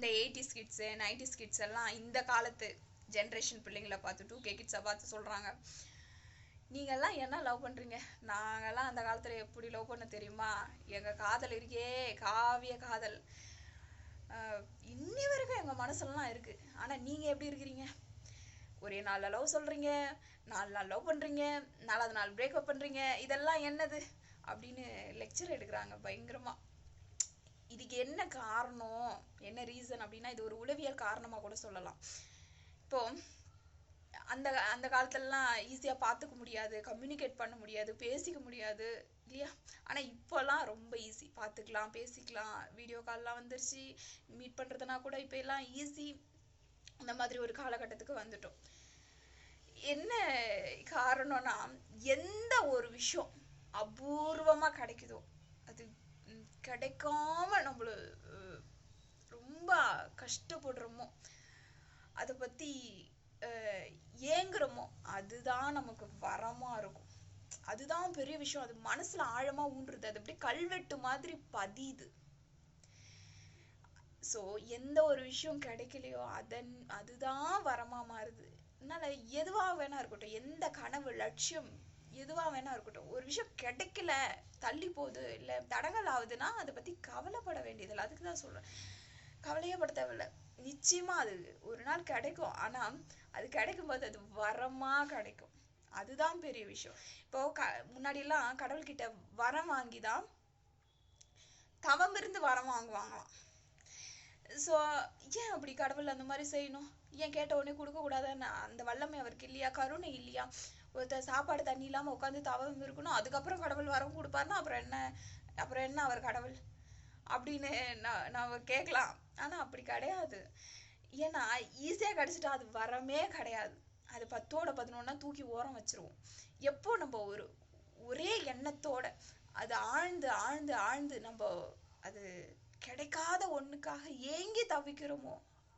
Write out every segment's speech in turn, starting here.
இந்த 80s kids 90s kids எல்லாம் இந்த காலத்து ஜென்ரேஷன் பிள்ளைங்களை பார்த்து 2K கிட்ஸை பார்த்து சொல்கிறாங்க, நீங்கள்லாம் என்ன லவ் பண்ணுறீங்க, நாங்கள்லாம் அந்த காலத்தில் எப்படி லவ் பண்ண தெரியுமா, எங்கள் காதல் இருக்கே காவிய காதல் இன்னி வரைக்கும் எங்கள் மனசுலாம் இருக்குது. ஆனால் நீங்கள் எப்படி இருக்கிறீங்க, ஒரே நாளில் லவ் சொல்கிறீங்க, 4 நாள் லவ் பண்ணுறீங்க, 4வது நாள் பிரேக்கப் பண்ணுறீங்க, இதெல்லாம் என்னது அப்படின்னு லெக்சர் எடுக்கிறாங்க பயங்கரமாக. இதுக்கு என்ன காரணம், என்ன ரீசன் அப்படின்னா, இது ஒரு உளவியல் காரணமாக கூட சொல்லலாம். இப்போ அந்த அந்த காலத்துலலாம் ஈஸியாக பார்த்துக்க முடியாது, கம்யூனிகேட் பண்ண முடியாது, பேசிக்க முடியாது இல்லையா. ஆனால் இப்போல்லாம் ரொம்ப ஈஸி, பார்த்துக்கலாம், பேசிக்கலாம், வீடியோ கால்லாம் வந்துருச்சு, மீட் பண்ணுறதுனா கூட இப்போ எல்லாம் ஈஸி. அந்த மாதிரி ஒரு காலகட்டத்துக்கு வந்துட்டோம். என்ன காரணம்னா, எந்த ஒரு விஷயம் அபூர்வமாக கிடைக்குதோ, அது கிடைக்காம நம்மள ரொம்ப கஷ்டப்படுறோமோ, அதை பற்றி ஏங்குறோமோ, அதுதான் நமக்கு வரமாக இருக்கும். அதுதான் பெரிய விஷயம். அது மனசுல ஆழமா ஊன்றுது, அது அப்படியே கல்வெட்டு மாதிரி பதியுது. ஸோ எந்த ஒரு விஷயம் கிடைக்கலையோ அதுதான் வரமா மாறுது. அதனால எதுவா வேணா இருக்கட்டும், எந்த கனவு லட்சியம் எதுவா வேணா இருக்கட்டும், ஒரு விஷயம் கிடைக்கல, தள்ளி போகுது, இல்லை தடங்கல் ஆகுதுன்னா அதை பத்தி கவலைப்பட வேண்டியதில்லை. அதுக்கு தான் சொல்றேன், கவலையே பட தேவையில்ல. நிச்சயமா அது ஒரு நாள் கிடைக்கும். ஆனா அது கிடைக்கும் போது அது வரமா கிடைக்கும். அதுதான் பெரிய விஷயம். இப்போ முன்னாடி எல்லாம் கடவுள்கிட்ட வரம் வாங்கிதான் தவம் இருந்து வரம் வாங்குவாங்களாம். ஸோ ஏன் அப்படி கடவுள் அந்த மாதிரி செய்யணும், ஏன் கேட்ட உடனே கொடுக்க கூடாதுன்னு அந்த வல்லமை அவருக்கு இல்லையா, கருணை இல்லையா? ஒருத்தர் சாப்பாடு தண்ணி இல்லாம உட்காந்து தவம் இருக்கணும், அதுக்கப்புறம் கடவுள் வரம் கொடுப்பாருன்னா அப்புறம் என்ன அவர் கடவுள் அப்படின்னு நான் கேட்கலாம். ஆனா அப்படி கிடையாது. ஏன்னா ஈஸியா கிடைச்சிட்டா அது வரமே கிடையாது. அது 10ஓட 11 தூக்கி ஓரம் வச்சிருவோம். எப்போ நம்ம ஒரே எண்ணத்தோட அது ஆழ்ந்து ஆழ்ந்து ஆழ்ந்து நம்ம அது கிடைக்காத ஒண்ணுக்காக ஏங்கி தவிக்கிறோமோ,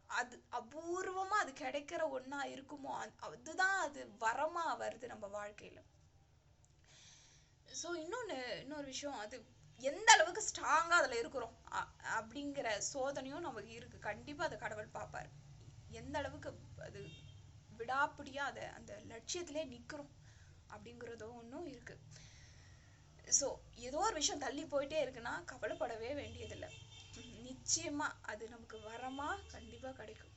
அது அபூர்வமா அது கிடைக்கிற ஒண்ணா இருக்குமோ, அதுதான் அது வரமா வருது நம்ம வாழ்க்கையில. ஸோ இன்னொரு விஷயம், அது எந்த அளவுக்கு ஸ்ட்ராங்கா அதுல இருக்கிறோம் அப்படிங்கிற சோதனையும் நமக்கு இருக்கு. கண்டிப்பா அதை கடவுள் பார்ப்பாரு, எந்த அளவுக்கு அது விடாப்பிடியா அந்த லட்சியத்திலே நிக்கிறோம் அப்படிங்கிறதும் ஒன்றும் இருக்கு. ஸோ ஏதோ ஒரு விஷயம் தள்ளி போயிட்டே இருக்குன்னா கவலைப்படவே வேண்டியதில்லை. நிச்சயமா அது நமக்கு வரமா கண்டிப்பா கிடைக்கும்.